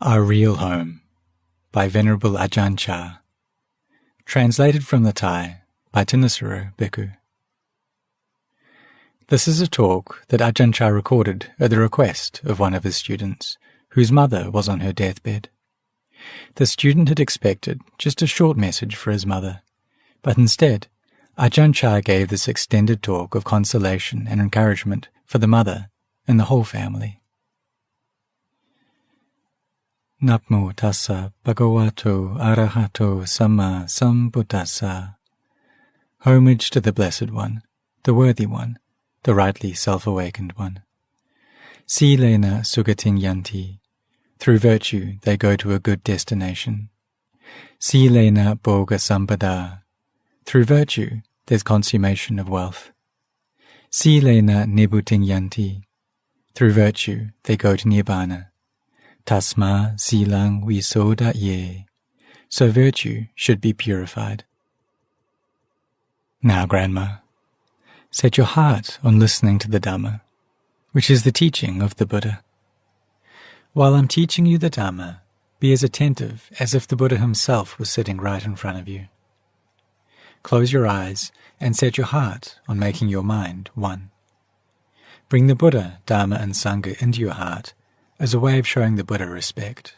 Our Real Home by Venerable Ajahn Chah. Translated from the Thai by Thanissaro Bhikkhu. This is a talk that Ajahn Chah recorded at the request of one of his students, whose mother was on her deathbed. The student had expected just a short message for his mother, but instead, Ajahn Chah gave this extended talk of consolation and encouragement for the mother and the whole family. Namo tassa bhagavato arahato samma sambuddhassa. Homage to the Blessed One, the Worthy One, the rightly self-awakened One. Silena sugating yanti. Through virtue they go to a good destination. Silena bhoga sampada. Through virtue there's consummation of wealth. Silena nibbutting yanti. Through virtue they go to nirvana. Tasma silang visoda ye. So virtue should be purified. Now, Grandma, set your heart on listening to the Dhamma, which is the teaching of the Buddha. While I'm teaching you the Dhamma, be as attentive as if the Buddha himself was sitting right in front of you. Close your eyes and set your heart on making your mind one. Bring the Buddha, Dhamma and Sangha into your heart as a way of showing the Buddha respect.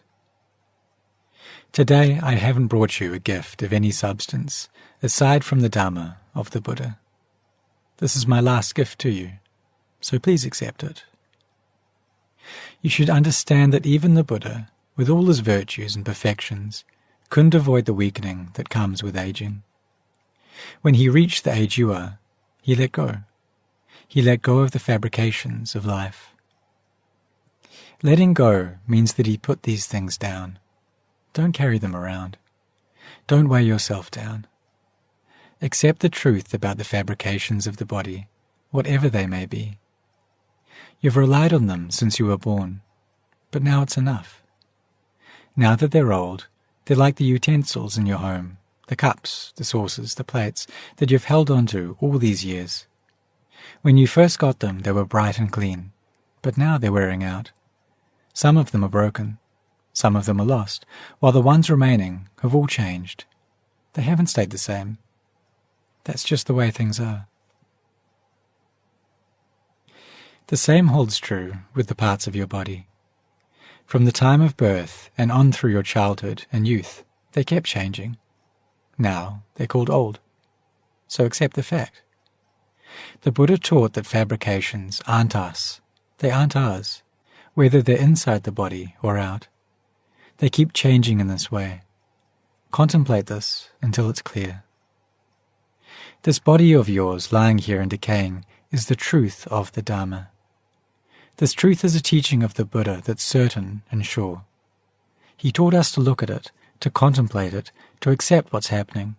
Today I haven't brought you a gift of any substance aside from the Dhamma of the Buddha. This is my last gift to you, so please accept it. You should understand that even the Buddha, with all his virtues and perfections, couldn't avoid the weakening that comes with aging. When he reached the age you are, he let go. He let go of the fabrications of life. Letting go means that he put these things down. Don't carry them around. Don't weigh yourself down. Accept the truth about the fabrications of the body, whatever they may be. You've relied on them since you were born, but now it's enough. Now that they're old, they're like the utensils in your home, the cups, the saucers, the plates that you've held onto all these years. When you first got them, they were bright and clean, but now they're wearing out. Some of them are broken, some of them are lost, while the ones remaining have all changed. They haven't stayed the same. That's just the way things are. The same holds true with the parts of your body. From the time of birth and on through your childhood and youth, they kept changing. Now they're called old. So accept the fact. The Buddha taught that fabrications aren't us. They aren't ours, whether they're inside the body or out. They keep changing in this way. Contemplate this until it's clear. This body of yours lying here and decaying is the truth of the Dhamma. This truth is a teaching of the Buddha that's certain and sure. He taught us to look at it, to contemplate it, to accept what's happening.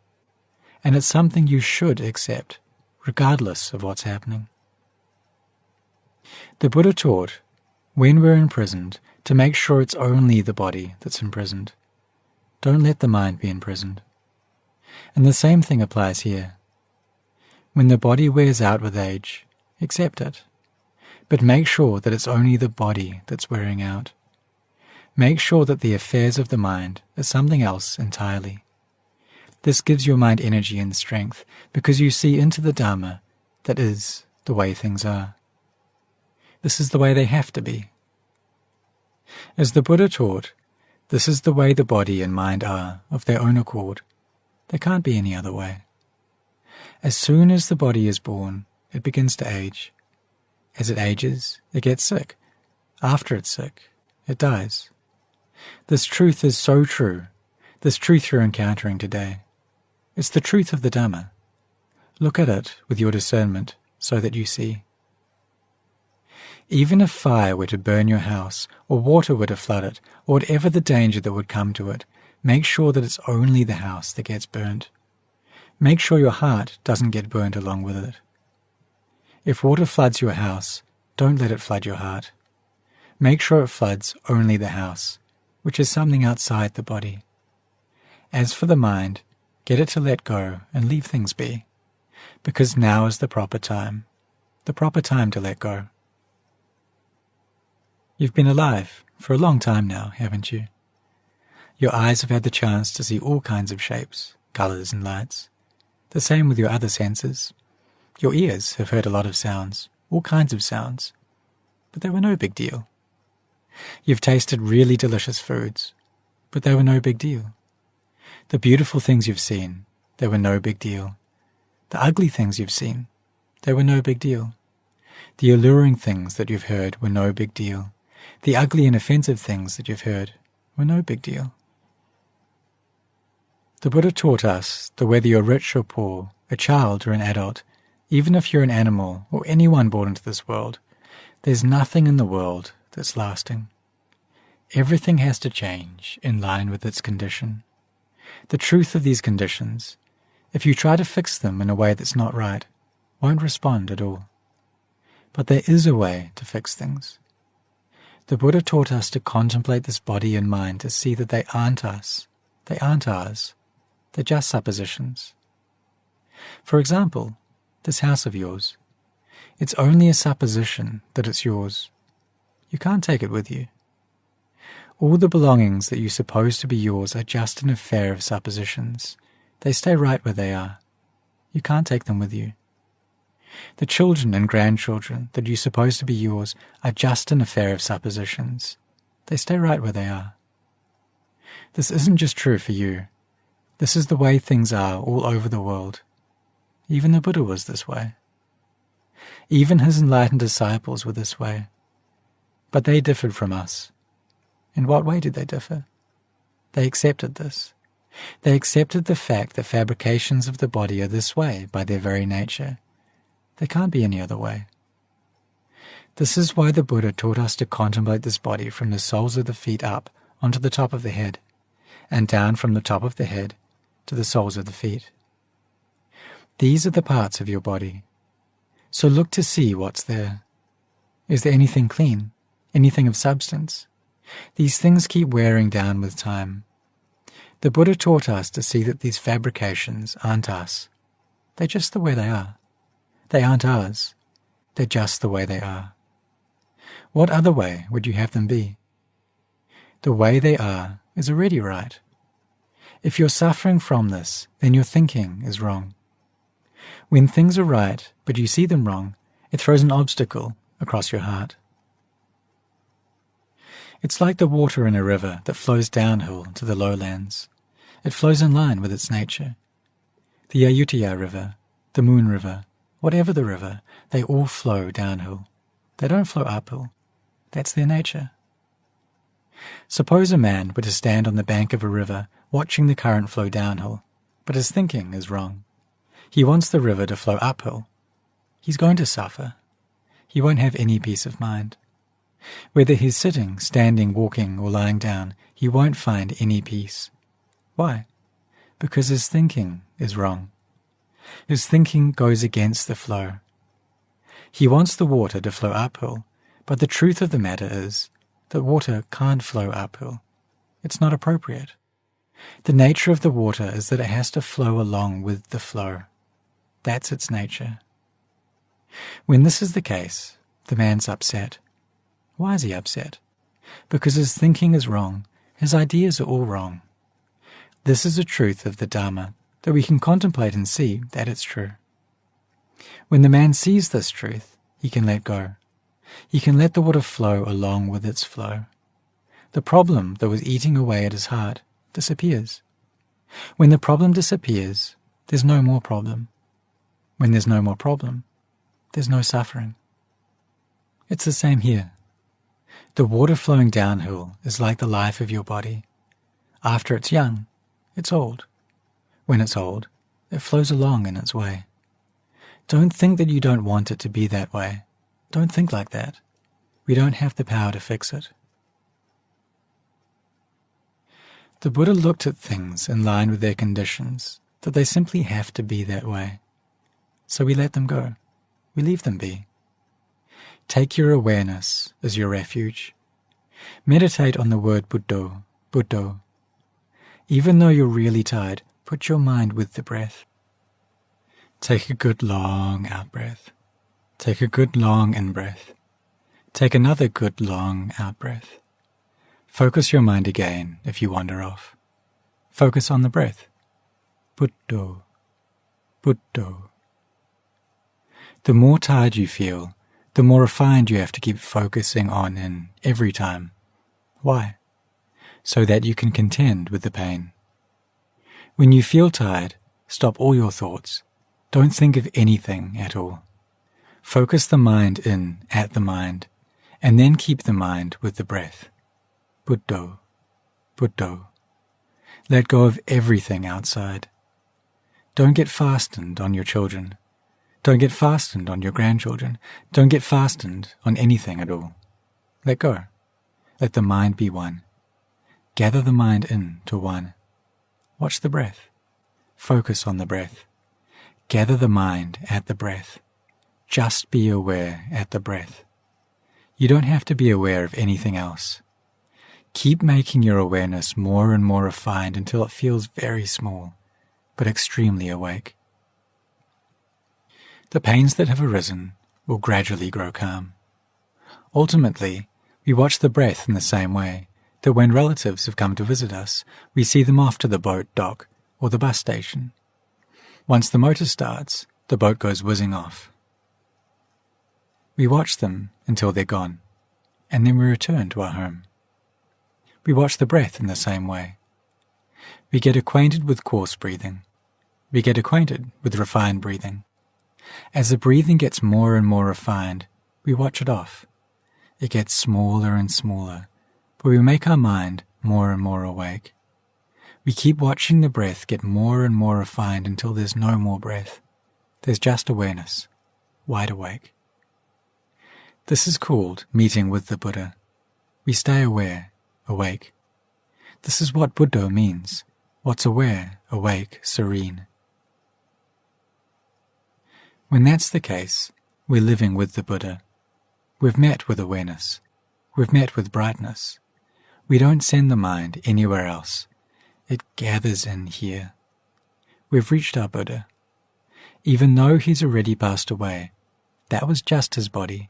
And it's something you should accept, regardless of what's happening. The Buddha taught, when we're imprisoned, to make sure it's only the body that's imprisoned. Don't let the mind be imprisoned. And the same thing applies here. When the body wears out with age, accept it. But make sure that it's only the body that's wearing out. Make sure that the affairs of the mind are something else entirely. This gives your mind energy and strength because you see into the Dhamma that is the way things are. This is the way they have to be. As the Buddha taught, this is the way the body and mind are of their own accord. There can't be any other way. As soon as the body is born, it begins to age. As it ages, it gets sick. After it's sick, it dies. This truth is so true, this truth you're encountering today. It's the truth of the Dhamma. Look at it with your discernment so that you see. Even if fire were to burn your house, or water were to flood it, or whatever the danger that would come to it, make sure that it's only the house that gets burnt. Make sure your heart doesn't get burnt along with it. If water floods your house, don't let it flood your heart. Make sure it floods only the house, which is something outside the body. As for the mind, get it to let go and leave things be, because now is the proper time to let go. You've been alive for a long time now, haven't you? Your eyes have had the chance to see all kinds of shapes, colours and lights. The same with your other senses. Your ears have heard a lot of sounds, all kinds of sounds, but they were no big deal. You've tasted really delicious foods, but they were no big deal. The beautiful things you've seen, they were no big deal. The ugly things you've seen, they were no big deal. The alluring things that you've heard were no big deal. The ugly and offensive things that you've heard were no big deal. The Buddha taught us that whether you're rich or poor, a child or an adult, even if you're an animal or anyone born into this world, there's nothing in the world that's lasting. Everything has to change in line with its condition. The truth of these conditions, if you try to fix them in a way that's not right, won't respond at all. But there is a way to fix things. The Buddha taught us to contemplate this body and mind to see that they aren't us, they aren't ours, they're just suppositions. For example, this house of yours, it's only a supposition that it's yours. You can't take it with you. All the belongings that you suppose to be yours are just an affair of suppositions. They stay right where they are. You can't take them with you. The children and grandchildren that you suppose to be yours are just an affair of suppositions. They stay right where they are. This isn't just true for you. This is the way things are all over the world. Even the Buddha was this way. Even his enlightened disciples were this way. But they differed from us. In what way did they differ? They accepted this. They accepted the fact that fabrications of the body are this way by their very nature. They can't be any other way. This is why the Buddha taught us to contemplate this body from the soles of the feet up onto the top of the head, and down from the top of the head to the soles of the feet. These are the parts of your body. So look to see what's there. Is there anything clean? Anything of substance? These things keep wearing down with time. The Buddha taught us to see that these fabrications aren't us. They're just the way they are. They aren't ours. They're just the way they are. What other way would you have them be? The way they are is already right. If you're suffering from this, then your thinking is wrong. When things are right, but you see them wrong, it throws an obstacle across your heart. It's like the water in a river that flows downhill to the lowlands. It flows in line with its nature. The Ayutthaya River, the Moon River, whatever the river, they all flow downhill. They don't flow uphill. That's their nature. Suppose a man were to stand on the bank of a river, watching the current flow downhill, but his thinking is wrong. He wants the river to flow uphill. He's going to suffer. He won't have any peace of mind. Whether he's sitting, standing, walking, or lying down, he won't find any peace. Why? Because his thinking is wrong. His thinking goes against the flow. He wants the water to flow uphill, but the truth of the matter is that water can't flow uphill. It's not appropriate. The nature of the water is that it has to flow along with the flow. That's its nature. When this is the case, the man's upset. Why is he upset? Because his thinking is wrong. His ideas are all wrong. This is the truth of the Dharma, that we can contemplate and see that it's true. When the man sees this truth, he can let go. He can let the water flow along with its flow. The problem that was eating away at his heart disappears. When the problem disappears, there's no more problem. When there's no more problem, there's no suffering. It's the same here. The water flowing downhill is like the life of your body. After it's young, it's old. When it's old, it flows along in its way. Don't think that you don't want it to be that way. Don't think like that. We don't have the power to fix it. The Buddha looked at things in line with their conditions, that they simply have to be that way. So we let them go. We leave them be. Take your awareness as your refuge. Meditate on the word Buddho, Buddho. Even though you're really tired, put your mind with the breath. Take a good long out-breath. Take a good long in-breath. Take another good long out-breath. Focus your mind again if you wander off. Focus on the breath. Buddho, Buddho. The more tired you feel, the more refined you have to keep focusing on in every time. Why? So that you can contend with the pain. When you feel tired, stop all your thoughts. Don't think of anything at all. Focus the mind in at the mind, and then keep the mind with the breath. Buddho, Buddho. Let go of everything outside. Don't get fastened on your children. Don't get fastened on your grandchildren. Don't get fastened on anything at all. Let go. Let the mind be one. Gather the mind in to one. Watch the breath. Focus on the breath. Gather the mind at the breath. Just be aware at the breath. You don't have to be aware of anything else. Keep making your awareness more and more refined until it feels very small, but extremely awake. The pains that have arisen will gradually grow calm. Ultimately, we watch the breath in the same way that when relatives have come to visit us, we see them off to the boat dock or the bus station. Once the motor starts, the boat goes whizzing off. We watch them until they're gone, and then we return to our home. We watch the breath in the same way. We get acquainted with coarse breathing. We get acquainted with refined breathing. As the breathing gets more and more refined, we watch it off. It gets smaller and smaller, but we make our mind more and more awake. We keep watching the breath get more and more refined until there's no more breath. There's just awareness, wide awake. This is called meeting with the Buddha. We stay aware, awake. This is what Buddho means. What's aware, awake, serene. When that's the case, we're living with the Buddha. We've met with awareness. We've met with brightness. We don't send the mind anywhere else. It gathers in here. We've reached our Buddha. Even though he's already passed away, that was just his body.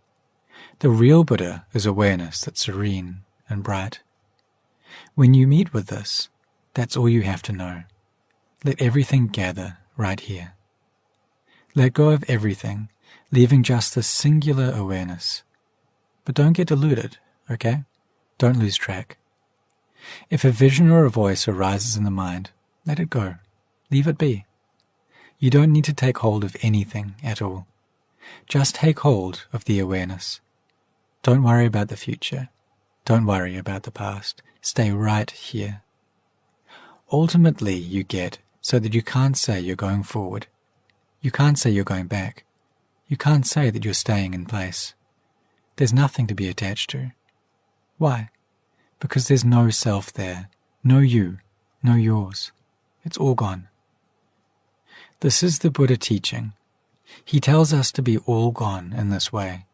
The real Buddha is awareness that's serene and bright. When you meet with this, that's all you have to know. Let everything gather right here. Let go of everything, leaving just this singular awareness. But don't get deluded, okay? Don't lose track. If a vision or a voice arises in the mind, let it go. Leave it be. You don't need to take hold of anything at all. Just take hold of the awareness. Don't worry about the future. Don't worry about the past. Stay right here. Ultimately, you get so that you can't say you're going forward. You can't say you're going back. You can't say that you're staying in place. There's nothing to be attached to. Why? Because there's no self there, no you, no yours. It's all gone. This is the Buddha teaching. He tells us to be all gone in this way.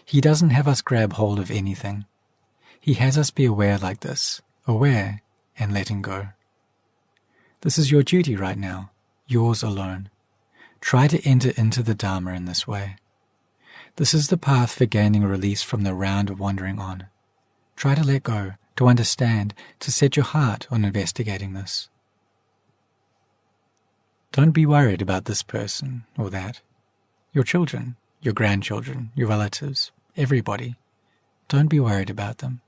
He doesn't have us grab hold of anything. He has us be aware like this, aware and letting go. This is your duty right now, yours alone. Try to enter into the Dharma in this way. This is the path for gaining release from the round of wandering on. Try to let go, to understand, to set your heart on investigating this. Don't be worried about this person or that. Your children, your grandchildren, your relatives, everybody. Don't be worried about them.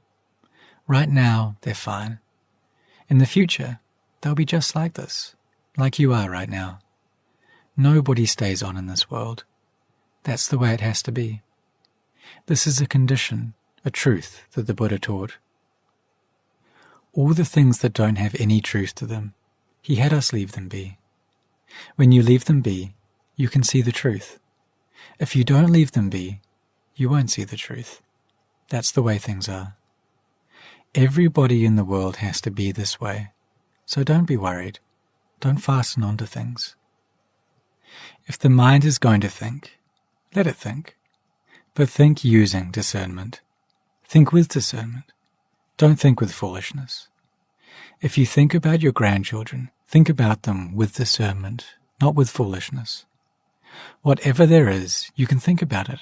Right now, they're fine. In the future, they'll be just like this, like you are right now. Nobody stays on in this world. That's the way it has to be. This is a condition, a truth that the Buddha taught. All the things that don't have any truth to them, he had us leave them be. When you leave them be, you can see the truth. If you don't leave them be, you won't see the truth. That's the way things are. Everybody in the world has to be this way, so don't be worried. Don't fasten onto things. If the mind is going to think, let it think. But think using discernment. Think with discernment. Don't think with foolishness. If you think about your grandchildren, think about them with discernment, not with foolishness. Whatever there is, you can think about it.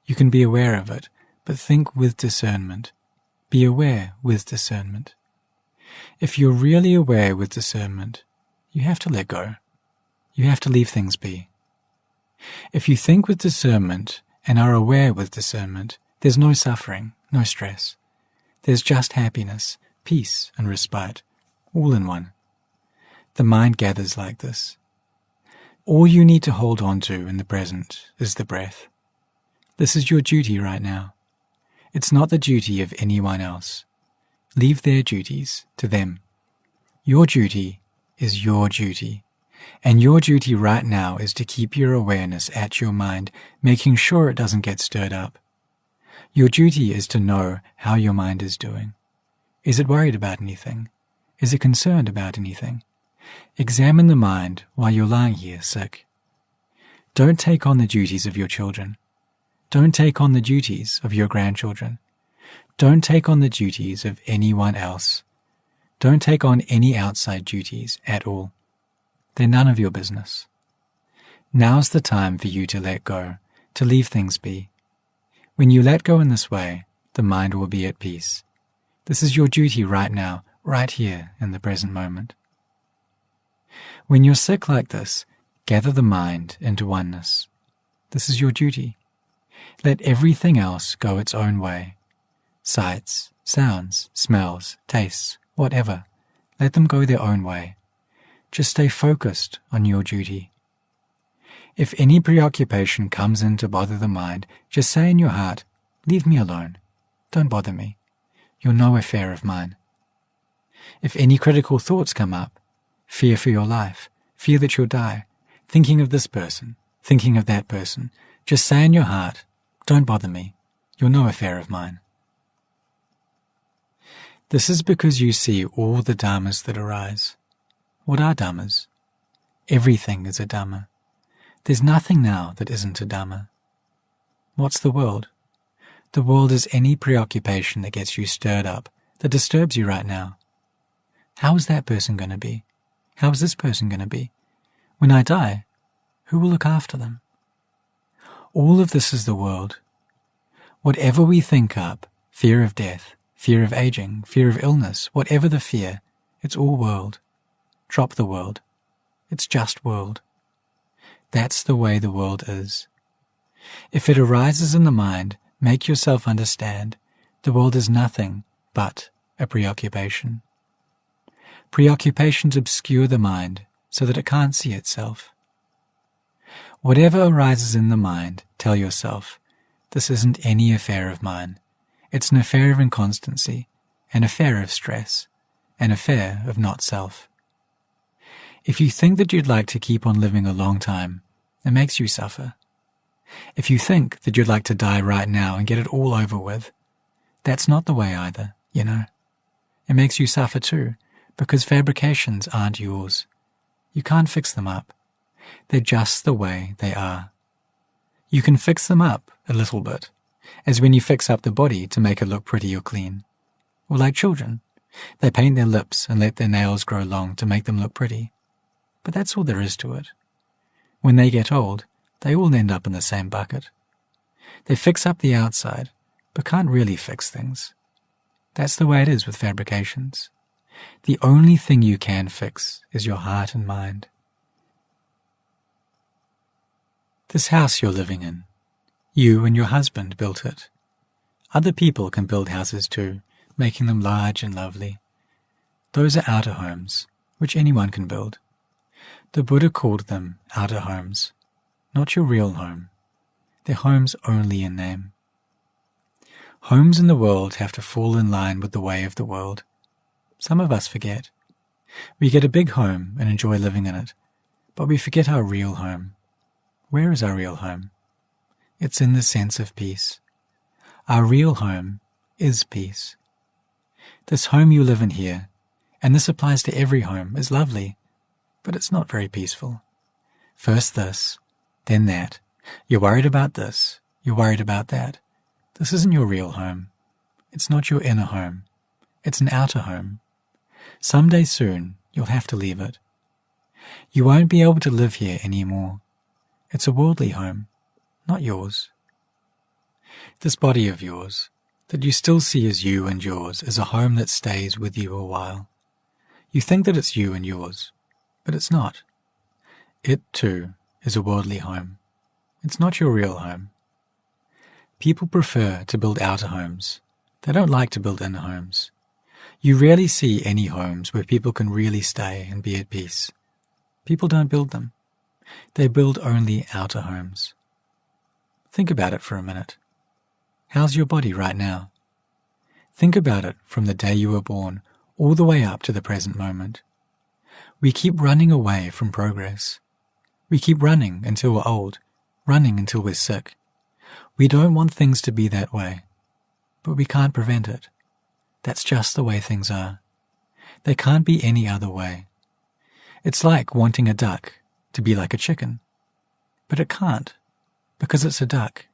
You can be aware of it, but think with discernment. Be aware with discernment. If you're really aware with discernment, you have to let go. You have to leave things be. If you think with discernment and are aware with discernment, there's no suffering, no stress. There's just happiness, peace, and respite, all in one. The mind gathers like this. All you need to hold on to in the present is the breath. This is your duty right now. It's not the duty of anyone else. Leave their duties to them. Your duty is your duty. And your duty right now is to keep your awareness at your mind, making sure it doesn't get stirred up. Your duty is to know how your mind is doing. Is it worried about anything? Is it concerned about anything? Examine the mind while you're lying here sick. Don't take on the duties of your children. Don't take on the duties of your grandchildren. Don't take on the duties of anyone else. Don't take on any outside duties at all. They're none of your business. Now's the time for you to let go, to leave things be. When you let go in this way, the mind will be at peace. This is your duty right now, right here in the present moment. When you're sick like this, gather the mind into oneness. This is your duty. Let everything else go its own way. Sights, sounds, smells, tastes, whatever. Let them go their own way. Just stay focused on your duty. If any preoccupation comes in to bother the mind, just say in your heart, "Leave me alone. Don't bother me. You're no affair of mine." If any critical thoughts come up, fear for your life, fear that you'll die, thinking of this person, thinking of that person, just say in your heart, "Don't bother me. You're no affair of mine." This is because you see all the dhammas that arise. What are dhammas? Everything is a dhamma. There's nothing now that isn't a dhamma. What's the world? The world is any preoccupation that gets you stirred up, that disturbs you right now. How is that person going to be? How is this person going to be? When I die, who will look after them? All of this is the world. Whatever we think up, fear of death, fear of aging, fear of illness, whatever the fear, it's all world. Drop the world. It's just world. That's the way the world is. If it arises in the mind, make yourself understand the world is nothing but a preoccupation. Preoccupations obscure the mind so that it can't see itself. Whatever arises in the mind, tell yourself, this isn't any affair of mine. It's an affair of inconstancy, an affair of stress, an affair of not self. If you think that you'd like to keep on living a long time, it makes you suffer. If you think that you'd like to die right now and get it all over with, that's not the way either, you know. It makes you suffer too, because fabrications aren't yours. You can't fix them up. They're just the way they are. You can fix them up a little bit, as when you fix up the body to make it look pretty or clean. Or like children, they paint their lips and let their nails grow long to make them look pretty. But that's all there is to it. When they get old, they all end up in the same bucket. They fix up the outside, but can't really fix things. That's the way it is with fabrications. The only thing you can fix is your heart and mind. This house you're living in, you and your husband built it. Other people can build houses too, making them large and lovely. Those are outer homes, which anyone can build. The Buddha called them outer homes, not your real home. They're homes only in name. Homes in the world have to fall in line with the way of the world. Some of us forget. We get a big home and enjoy living in it, but we forget our real home. Where is our real home? It's in the sense of peace. Our real home is peace. This home you live in here, and this applies to every home, is lovely, but it's not very peaceful. First this, then that. You're worried about this, you're worried about that. This isn't your real home. It's not your inner home. It's an outer home. Someday soon, you'll have to leave it. You won't be able to live here anymore. It's a worldly home, not yours. This body of yours, that you still see as you and yours is a home that stays with you a while. You think that it's you and yours, but it's not. It, too, is a worldly home. It's not your real home. People prefer to build outer homes. They don't like to build inner homes. You rarely see any homes where people can really stay and be at peace. People don't build them. They build only outer homes. Think about it for a minute. How's your body right now? Think about it from the day you were born all the way up to the present moment. We keep running away from progress. We keep running until we're old, running until we're sick. We don't want things to be that way, but we can't prevent it. That's just the way things are. They can't be any other way. It's like wanting a duck to be like a chicken, but it can't, because it's a duck.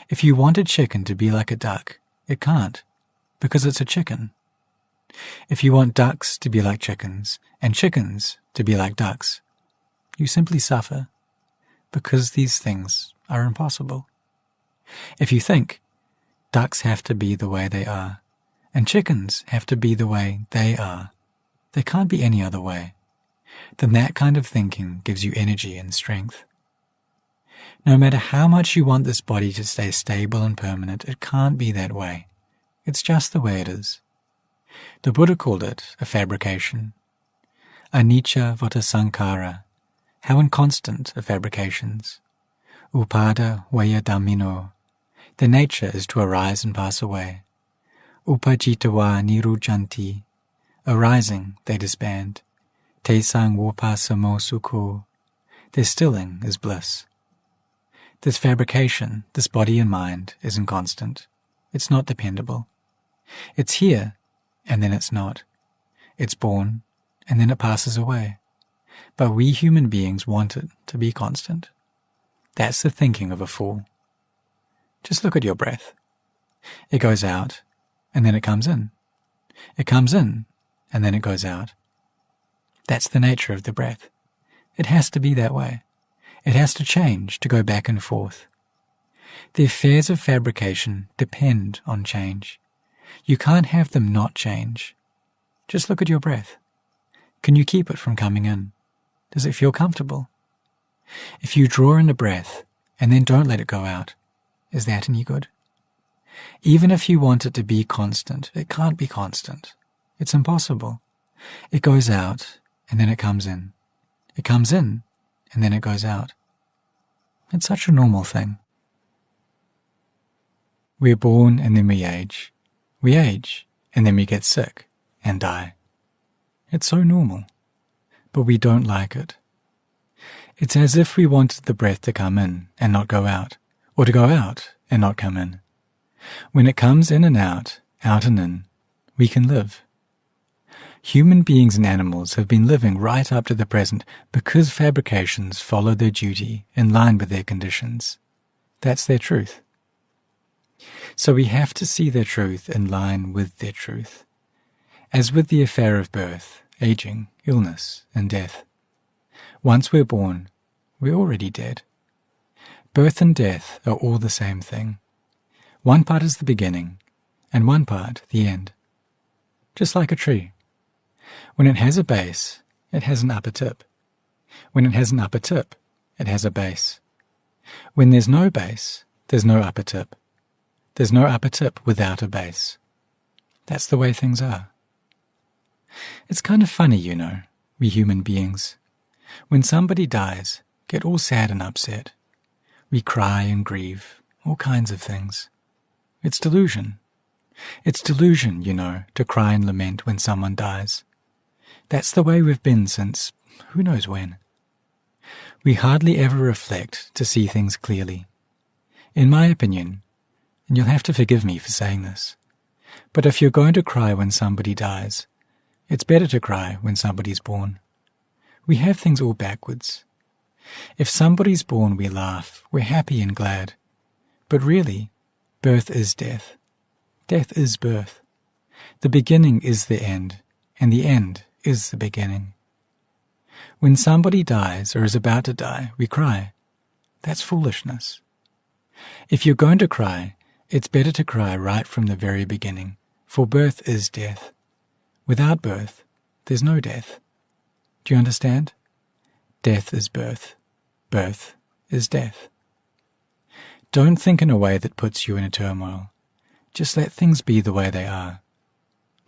If you want a chicken to be like a duck, it can't, because it's a chicken. If you want ducks to be like chickens, and chickens to be like ducks, you simply suffer, because these things are impossible. If you think ducks have to be the way they are, and chickens have to be the way they are, they can't be any other way, then that kind of thinking gives you energy and strength. No matter how much you want this body to stay stable and permanent, it can't be that way. It's just the way it is. The Buddha called it a fabrication. Anicca vata sankhara. How inconstant are fabrications. Upada vaya dhammino. Their nature is to arise and pass away. Upajitawa nirujjanti. Arising, they disband. Tesang vopasamo sukho. Their stilling is bliss. This fabrication, this body and mind, is inconstant. It's not dependable. It's here, and then it's not. It's born, and then it passes away. But we human beings want it to be constant. That's the thinking of a fool. Just look at your breath. It goes out, and then it comes in. It comes in, and then it goes out. That's the nature of the breath. It has to be that way. It has to change to go back and forth. The affairs of fabrication depend on change. You can't have them not change. Just look at your breath. Can you keep it from coming in? Does it feel comfortable? If you draw in a breath and then don't let it go out, is that any good? Even if you want it to be constant, it can't be constant. It's impossible. It goes out and then it comes in. It comes in and then it goes out. It's such a normal thing. We're born and then we age. We age and then we get sick and die. It's so normal, but we don't like it. It's as if we wanted the breath to come in and not go out, or to go out and not come in. When it comes in and out and in, we can live. Human beings and animals have been living right up to the present because fabrications follow their duty in line with their conditions. That's their truth. So we have to see their truth in line with their truth. As with the affair of birth, aging, illness, and death. Once we're born, we're already dead. Birth and death are all the same thing. One part is the beginning, and one part the end. Just like a tree. When it has a base, it has an upper tip. When it has an upper tip, it has a base. When there's no base, there's no upper tip. There's no upper tip without a base. That's the way things are. It's kind of funny, you know, we human beings. When somebody dies, get all sad and upset. We cry and grieve, all kinds of things. It's delusion. It's delusion, you know, to cry and lament when someone dies. That's the way we've been since who knows when. We hardly ever reflect to see things clearly. In my opinion, and you'll have to forgive me for saying this, but if you're going to cry when somebody dies, it's better to cry when somebody's born. We have things all backwards. If somebody's born, we laugh, we're happy and glad. But really, birth is death. Death is birth. The beginning is the end, and the end is the beginning. When somebody dies or is about to die, we cry. That's foolishness. If you're going to cry, It's better to cry right from the very beginning, for birth is death. Without birth, there's no death. Do you understand? Death is birth. Birth is death. Don't think in a way that puts you in a turmoil. Just let things be the way they are.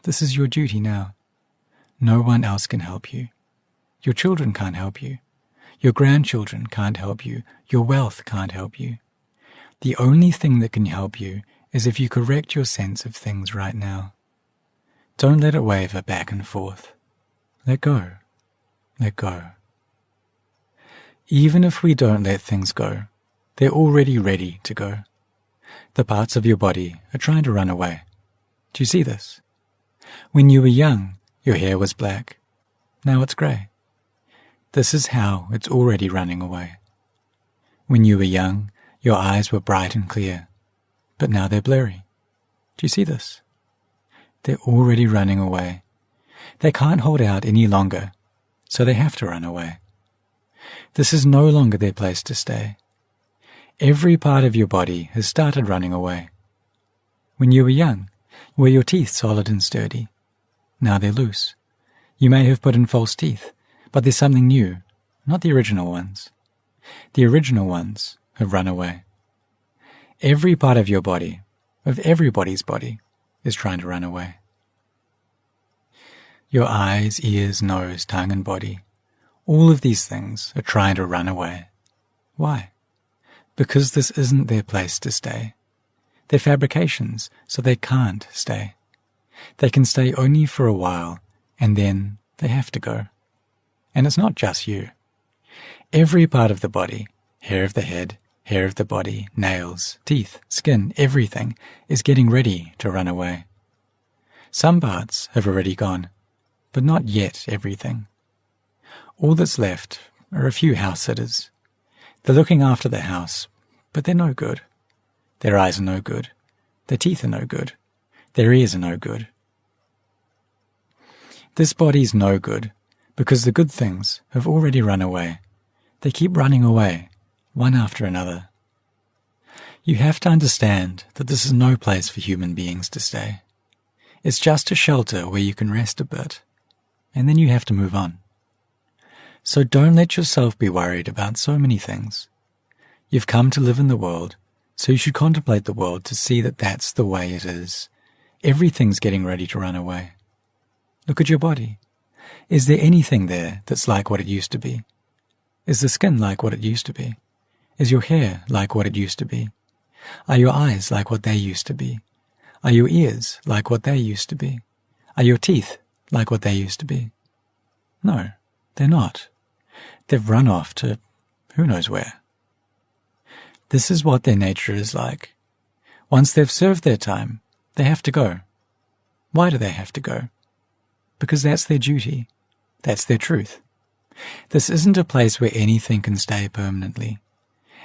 This is your duty now. No one else can help you. Your children can't help you. Your grandchildren can't help you. Your wealth can't help you. The only thing that can help you is if you correct your sense of things right now. Don't let it waver back and forth. Let go. Let go. Even if we don't let things go, they're already ready to go. The parts of your body are trying to run away. Do you see this? When you were young, your hair was black. Now it's grey. This is how it's already running away. When you were young, your eyes were bright and clear, but now they're blurry. Do you see this? They're already running away. They can't hold out any longer, so they have to run away. This is no longer their place to stay. Every part of your body has started running away. When you were young, were your teeth solid and sturdy? Now they're loose. You may have put in false teeth, but there's something new, not the original ones. The original ones have run away. Every part of your body, of everybody's body, is trying to run away. Your eyes, ears, nose, tongue, and body, all of these things are trying to run away. Why? Because this isn't their place to stay. They're fabrications, so they can't stay. They can stay only for a while, and then they have to go. And it's not just you. Every part of the body, hair of the head, hair of the body, nails, teeth, skin, everything is getting ready to run away. Some parts have already gone, but not yet everything. All that's left are a few house sitters. They're looking after the house, but they're no good. Their eyes are no good. Their teeth are no good. Their ears are no good. This body's no good because the good things have already run away. They keep running away, one after another. You have to understand that this is no place for human beings to stay. It's just a shelter where you can rest a bit, and then you have to move on. So don't let yourself be worried about so many things. You've come to live in the world, so you should contemplate the world to see that that's the way it is. Everything's getting ready to run away. Look at your body. Is there anything there that's like what it used to be? Is the skin like what it used to be? Is your hair like what it used to be? Are your eyes like what they used to be? Are your ears like what they used to be? Are your teeth like what they used to be? No, they're not. They've run off to who knows where. This is what their nature is like. Once they've served their time, they have to go. Why do they have to go? Because that's their duty. That's their truth. This isn't a place where anything can stay permanently.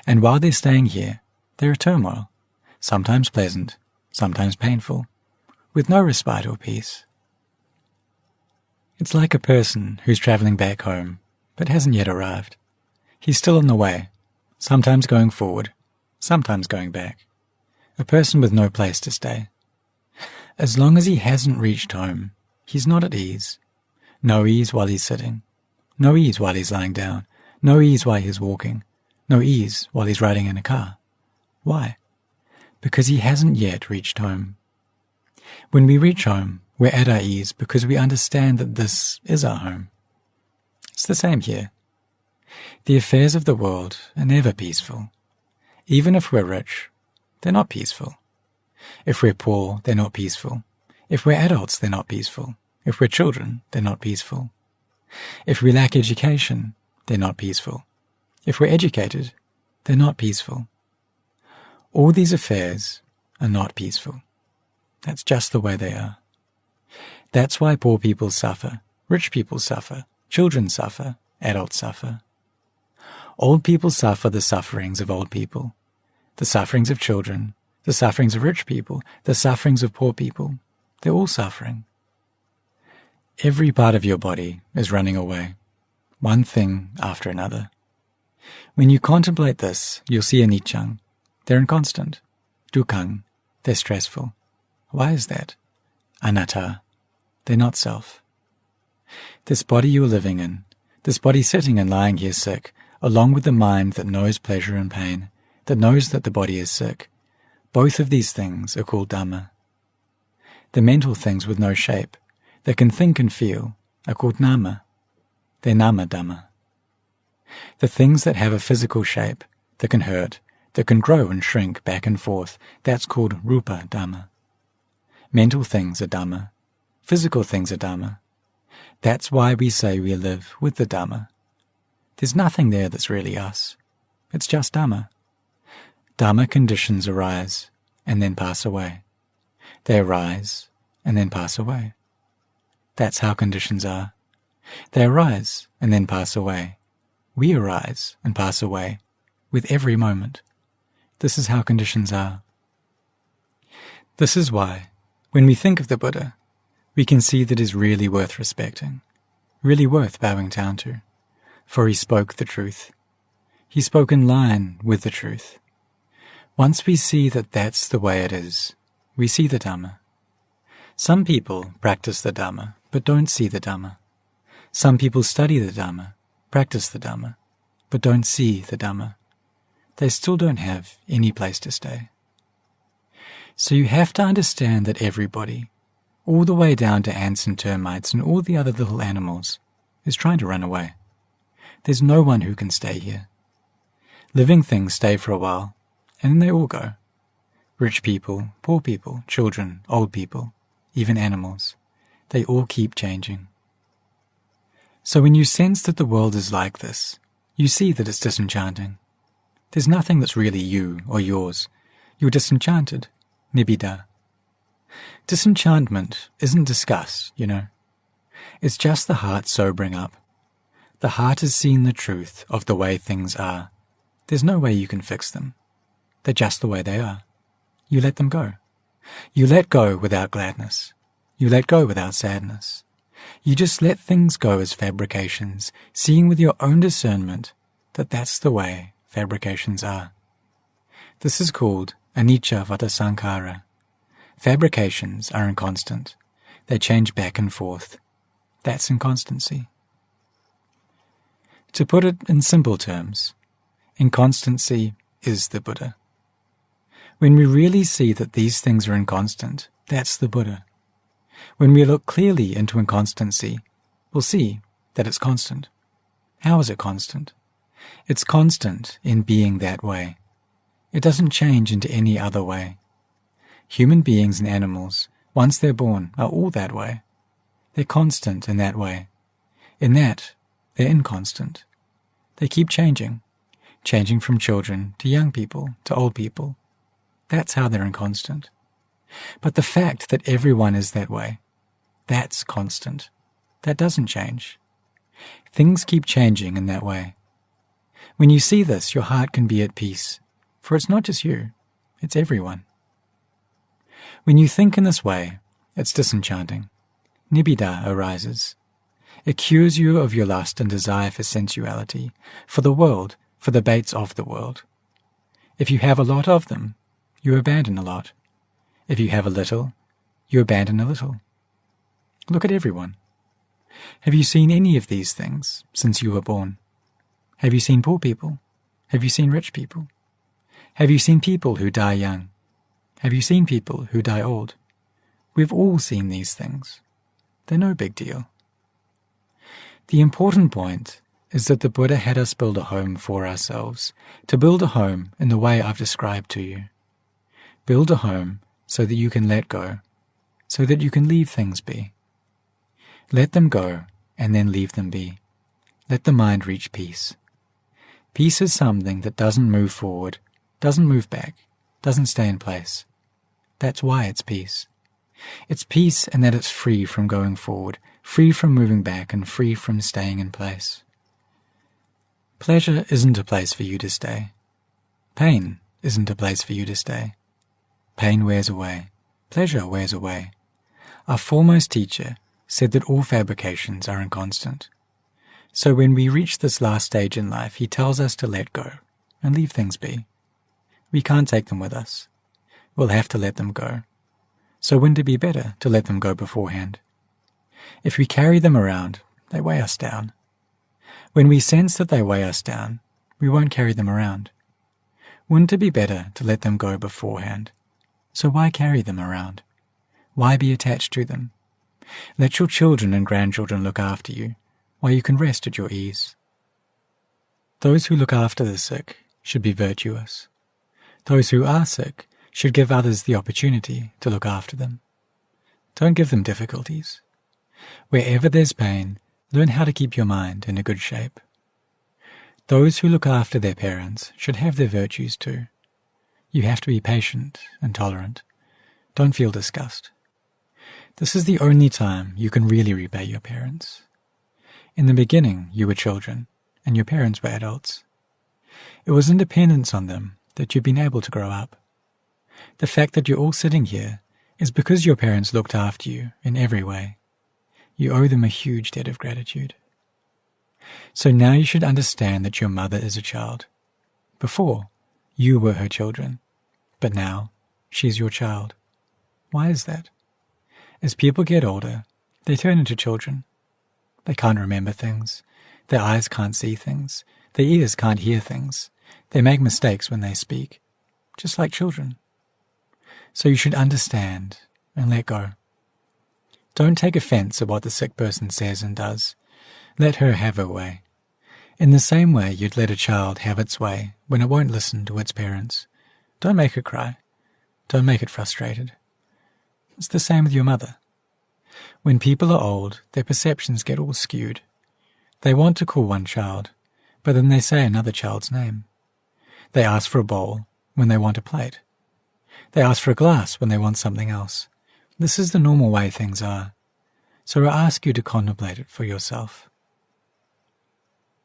And while they're staying here, they're a turmoil, sometimes pleasant, sometimes painful, with no respite or peace. It's like a person who's travelling back home, but hasn't yet arrived. He's still on the way, sometimes going forward, sometimes going back. A person with no place to stay. As long as he hasn't reached home, he's not at ease. No ease while he's sitting. No ease while he's lying down. No ease while he's walking. No ease while he's riding in a car. Why? Because he hasn't yet reached home. When we reach home, we're at our ease because we understand that this is our home. It's the same here. The affairs of the world are never peaceful. Even if we're rich, they're not peaceful. If we're poor, they're not peaceful. If we're adults, they're not peaceful. If we're children, they're not peaceful. If we lack education, they're not peaceful. If we're educated, they're not peaceful. All these affairs are not peaceful. That's just the way they are. That's why poor people suffer, rich people suffer, children suffer, adults suffer. Old people suffer the sufferings of old people, the sufferings of children, the sufferings of rich people, the sufferings of poor people. They're all suffering. Every part of your body is running away, one thing after another. When you contemplate this, you'll see anicang. They're inconstant. Dukkang. They're stressful. Why is that? Anatta. They're not self. This body you're living in, this body sitting and lying here sick, along with the mind that knows pleasure and pain, that knows that the body is sick, both of these things are called Dhamma. The mental things with no shape, that can think and feel, are called Nama. They're Nama Dhamma. The things that have a physical shape, that can hurt, that can grow and shrink back and forth, that's called Rupa Dhamma. Mental things are Dhamma. Physical things are Dhamma. That's why we say we live with the Dhamma. There's nothing there that's really us. It's just Dhamma. Dhamma conditions arise and then pass away. They arise and then pass away. That's how conditions are. They arise and then pass away. We arise and pass away with every moment. This is how conditions are. This is why, when we think of the Buddha, we can see that is really worth respecting, really worth bowing down to, for he spoke the truth. He spoke in line with the truth. Once we see that that's the way it is, we see the Dhamma. Some people practice the Dhamma, but don't see the Dhamma. Some people study the Dhamma, practice the Dhamma, but don't see the Dhamma. They still don't have any place to stay. So you have to understand that everybody, all the way down to ants and termites and all the other little animals, is trying to run away. There's no one who can stay here. Living things stay for a while, and then they all go. Rich people, poor people, children, old people, even animals, they all keep changing. So when you sense that the world is like this, you see that it's disenchanting. There's nothing that's really you or yours. You're disenchanted, nibbida. Disenchantment isn't disgust, you know. It's just the heart sobering up. The heart has seen the truth of the way things are. There's no way you can fix them. They're just the way they are. You let them go. You let go without gladness. You let go without sadness. You just let things go as fabrications, seeing with your own discernment that that's the way fabrications are. This is called anicca vata sankhara. Fabrications are inconstant. They change back and forth. That's inconstancy. To put it in simple terms, inconstancy is the Buddha. When we really see that these things are inconstant, that's the Buddha. When we look clearly into inconstancy, we'll see that it's constant. How is it constant? It's constant in being that way. It doesn't change into any other way. Human beings and animals, once they're born, are all that way. They're constant in that way. In that, they're inconstant. They keep changing from children to young people to old people. That's how they're inconstant. But the fact that everyone is that way, that's constant. That doesn't change. Things keep changing in that way. When you see this, your heart can be at peace, for it's not just you, it's everyone. When you think in this way, it's disenchanting. Nibbida arises. It cures you of your lust and desire for sensuality, for the world, for the baits of the world. If you have a lot of them, you abandon a lot. If you have a little, you abandon a little. Look at everyone. Have you seen any of these things since you were born? Have you seen poor people? Have you seen rich people? Have you seen people who die young? Have you seen people who die old? We've all seen these things. They're no big deal. The important point is that the Buddha had us build a home for ourselves, to build a home in the way I've described to you. Build a home so that you can let go, so that you can leave things be. Let them go and then leave them be. Let the mind reach peace. Peace is something that doesn't move forward, doesn't move back, doesn't stay in place. That's why it's peace. It's peace in that it's free from going forward, free from moving back, and free from staying in place. Pleasure isn't a place for you to stay. Pain isn't a place for you to stay. Pain wears away. Pleasure wears away. Our foremost teacher said that all fabrications are inconstant. So when we reach this last stage in life, he tells us to let go and leave things be. We can't take them with us. we'll have to let them go. So wouldn't it be better to let them go beforehand? If we carry them around, they weigh us down. When we sense that they weigh us down, we won't carry them around. Wouldn't it be better to let them go beforehand? So why carry them around? Why be attached to them? Let your children and grandchildren look after you, while you can rest at your ease. Those who look after the sick should be virtuous. Those who are sick should give others the opportunity to look after them. Don't give them difficulties. Wherever there's pain, learn how to keep your mind in a good shape. Those who look after their parents should have their virtues too. You have to be patient and tolerant. Don't feel disgust. This is the only time you can really repay your parents. In the beginning, you were children, and your parents were adults. It was in dependence on them that you've been able to grow up. The fact that you're all sitting here is because your parents looked after you in every way. You owe them a huge debt of gratitude. So now you should understand that your mother is a child. Before, you were her children, but now she's your child. Why is that? As people get older, they turn into children. They can't remember things. Their eyes can't see things. Their ears can't hear things. They make mistakes when they speak, just like children. So you should understand and let go. Don't take offense at what the sick person says and does. Let her have her way. In the same way you'd let a child have its way when it won't listen to its parents. Don't make it cry. Don't make it frustrated. It's the same with your mother. When people are old, their perceptions get all skewed. They want to call one child, but then they say another child's name. They ask for a bowl when they want a plate. They ask for a glass when they want something else. This is the normal way things are. So I ask you to contemplate it for yourself.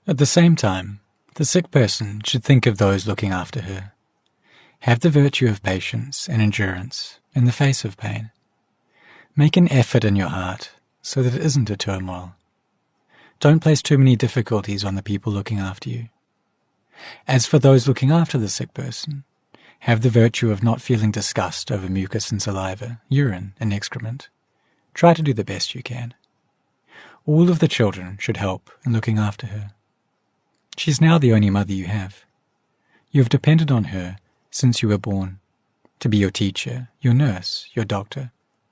At the same time, the sick person should think of those looking after her. Have the virtue of patience and endurance in the face of pain. Make an effort in your heart so that it isn't a turmoil. Don't place too many difficulties on the people looking after you. As for those looking after the sick person, have the virtue of not feeling disgust over mucus and saliva, urine and excrement. Try to do the best you can. All of the children should help in looking after her. She's now the only mother you have. You have depended on her since you were born, to be your teacher, your nurse, your doctor.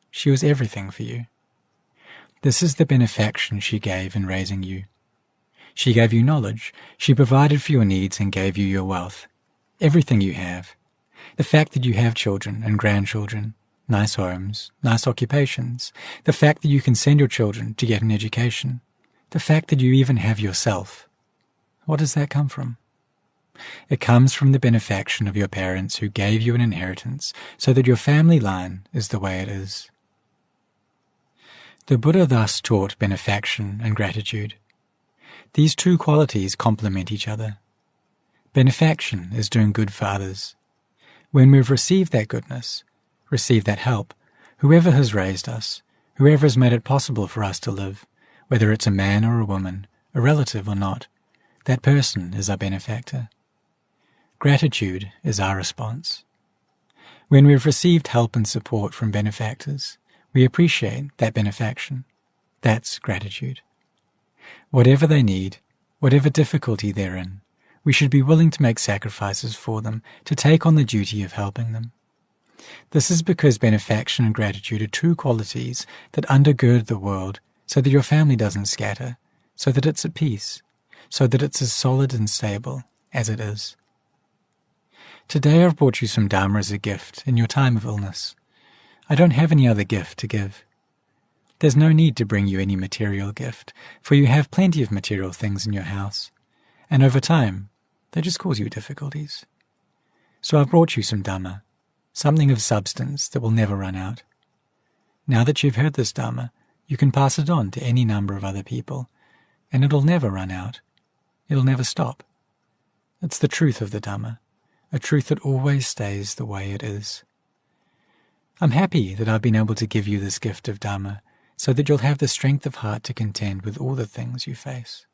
She was everything for you. This is the benefaction she gave in raising you. She gave you knowledge, she provided for your needs and gave you your wealth, everything you have. The fact that you have children and grandchildren, nice homes, nice occupations, the fact that you can send your children to get an education, the fact that you even have yourself. What does that come from? It comes from the benefaction of your parents who gave you an inheritance so that your family line is the way it is. The Buddha thus taught benefaction and gratitude. These two qualities complement each other. Benefaction is doing good for others. When we've received that goodness, received that help, whoever has raised us, whoever has made it possible for us to live, whether it's a man or a woman, a relative or not, that person is our benefactor. Gratitude is our response. When we've received help and support from benefactors, we appreciate that benefaction. That's gratitude. Whatever they need, whatever difficulty they're in, we should be willing to make sacrifices for them, to take on the duty of helping them. This is because benefaction and gratitude are two qualities that undergird the world so that your family doesn't scatter, so that it's at peace, so that it's as solid and stable as it is. Today I've brought you some Dharma as a gift in your time of illness. I don't have any other gift to give. There's no need to bring you any material gift, for you have plenty of material things in your house, and over time, they just cause you difficulties. So I've brought you some Dhamma, something of substance that will never run out. Now that you've heard this Dhamma, you can pass it on to any number of other people, and it'll never run out. It'll never stop. It's the truth of the Dhamma, a truth that always stays the way it is. I'm happy that I've been able to give you this gift of Dhamma, so that you'll have the strength of heart to contend with all the things you face.